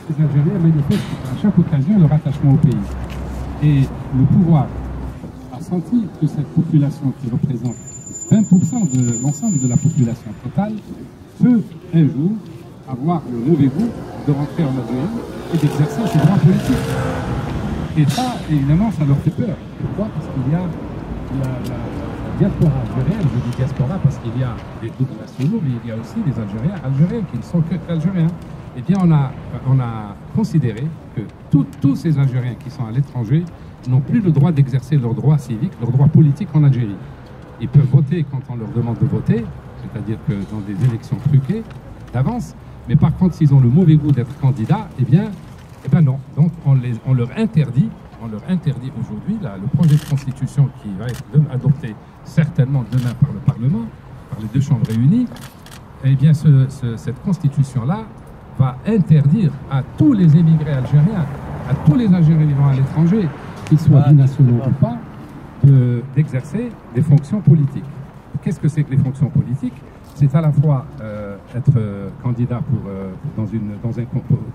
ces Algériens manifestent à chaque occasion leur attachement au pays. Et le pouvoir a senti que cette population qui représente 20% de l'ensemble de la population totale peut un jour avoir le mauvais goût de rentrer en Algérie et d'exercer ses droits politiques. Et ça, évidemment, ça leur fait peur. Pourquoi? Parce qu'il y a la diaspora algérienne, je dis diaspora parce qu'il y a des groupes nationaux, mais il y a aussi des Algériens qui ne sont que Algériens. Eh bien, on a considéré que tous ces Algériens qui sont à l'étranger n'ont plus le droit d'exercer leurs droits civiques, leurs droits politiques en Algérie. Ils peuvent voter quand on leur demande de voter, c'est-à-dire que dans des élections truquées d'avance, mais par contre, s'ils ont le mauvais goût d'être candidats, eh bien non. Donc, on leur interdit aujourd'hui, le projet de constitution qui va être adopté certainement demain par le Parlement, par les deux chambres réunies, eh bien, cette constitution-là va interdire à tous les émigrés algériens, à tous les Algériens vivant à l'étranger, qu'ils soient binationaux ou pas, d'exercer des fonctions politiques. Qu'est-ce que c'est que les fonctions politiques? C'est à la fois être candidat dans un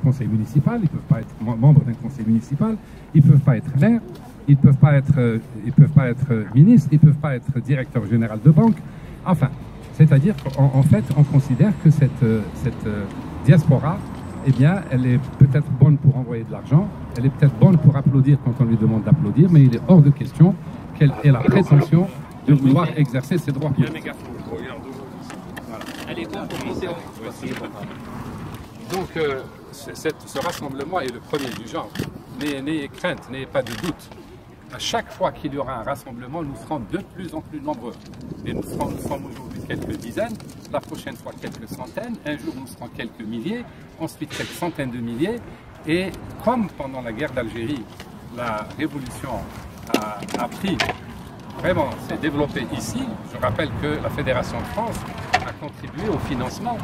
conseil municipal, ils ne peuvent pas être membres d'un conseil municipal, ils ne peuvent pas être maire, ils ne peuvent pas être ministres, ils ne peuvent pas être directeur général de banque. Enfin, c'est-à-dire qu'en fait, on considère que cette diaspora, eh bien, elle est peut-être bonne pour envoyer de l'argent, elle est peut-être bonne pour applaudir quand on lui demande d'applaudir, mais il est hors de question qu'elle ait la prétention de vouloir exercer ses droits politiques. Donc, ce rassemblement est le premier du genre. N'ayez crainte, n'ayez pas de doute. À chaque fois qu'il y aura un rassemblement, nous serons de plus en plus nombreux. Et nous sommes aujourd'hui quelques dizaines, la prochaine fois quelques centaines, un jour nous serons quelques milliers, ensuite quelques centaines de milliers. Et comme pendant la guerre d'Algérie, la révolution a pris, vraiment s'est développée ici, je rappelle que la Fédération de France a contribué au financement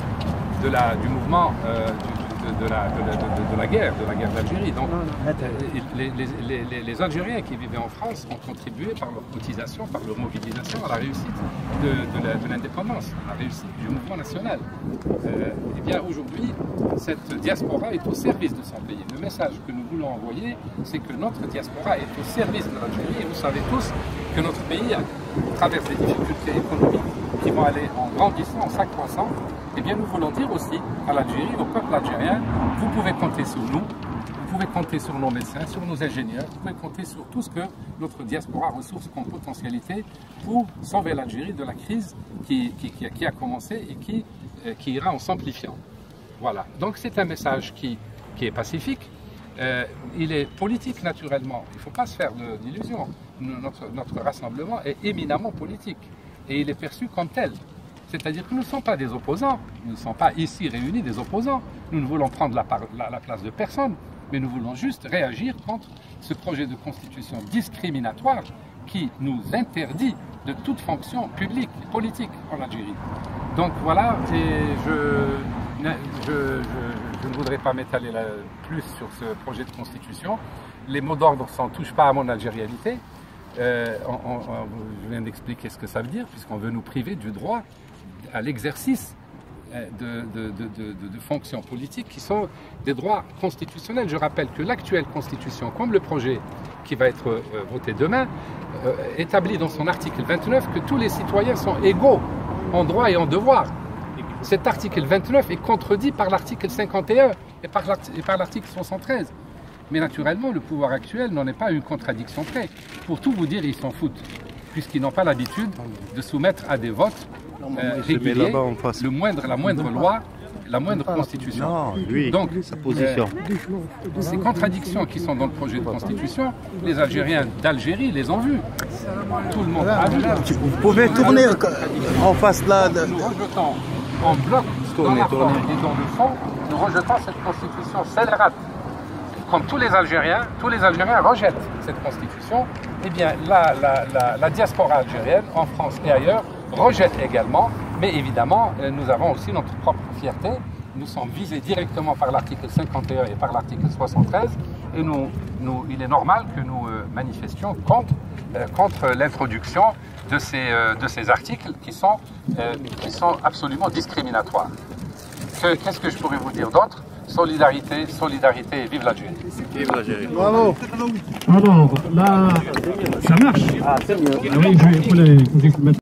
du mouvement de la guerre d'Algérie. Donc, les Algériens qui vivaient en France ont contribué par leur cotisation, par leur mobilisation à la réussite de l'indépendance, à la réussite du mouvement national. Et bien aujourd'hui, cette diaspora est au service de son pays. Le message que nous voulons envoyer, c'est que notre diaspora est au service de l'Algérie. Et vous savez tous que notre pays traverse des difficultés économiques qui vont aller en grandissant, en s'accroissant. Eh bien, nous voulons dire aussi à l'Algérie, au peuple algérien, vous pouvez compter sur nous, vous pouvez compter sur nos médecins, sur nos ingénieurs, vous pouvez compter sur tout ce que notre diaspora ressource comme potentialité pour sauver l'Algérie de la crise qui a commencé et qui ira en s'amplifiant. Voilà. Donc, c'est un message qui est pacifique. Il est politique naturellement. Il ne faut pas se faire d'illusions. Notre rassemblement est éminemment politique et il est perçu comme tel. C'est-à-dire que nous ne sommes pas des opposants, nous ne sommes pas ici réunis des opposants, nous ne voulons prendre la place de personne, mais nous voulons juste réagir contre ce projet de constitution discriminatoire qui nous interdit de toute fonction publique, politique en Algérie. Donc voilà, et je ne voudrais pas m'étaler plus sur ce projet de constitution. Les mots d'ordre ne touchent pas à mon algérianité. Je viens d'expliquer ce que ça veut dire, puisqu'on veut nous priver du droit à l'exercice de fonctions politiques qui sont des droits constitutionnels. Je rappelle que l'actuelle constitution, comme le projet qui va être voté demain, établit dans son article 29 que tous les citoyens sont égaux en droit et en devoir. Cet article 29 est contredit par l'article 51 et par l'article 73. Mais naturellement, le pouvoir actuel n'en est pas une contradiction près. Pour tout vous dire, ils s'en foutent, puisqu'ils n'ont pas l'habitude de soumettre à des votes réguliers la moindre loi, la moindre constitution. Non, lui, donc, sa position. Ces contradictions qui sont dans le projet de constitution, les Algériens d'Algérie les ont vues. Tout le monde a vu. Vous pouvez tourner en face là. Nous rejetons en bloc dans la forme et dans le fond, nous rejetons cette constitution scélérate. Comme tous les Algériens rejettent cette constitution, eh bien la diaspora algérienne en France et ailleurs rejette également, mais évidemment nous avons aussi notre propre fierté. Nous sommes visés directement par l'article 51 et par l'article 73 et il est normal que nous manifestions contre l'introduction de ces articles qui sont absolument discriminatoires. Qu'est-ce que je pourrais vous dire d'autre? solidarité, solidarité et vive l'Algérie. Vive l'Algérie. Bravo. Alors, là, ça marche. Ah, c'est mieux. Oui, il faut les...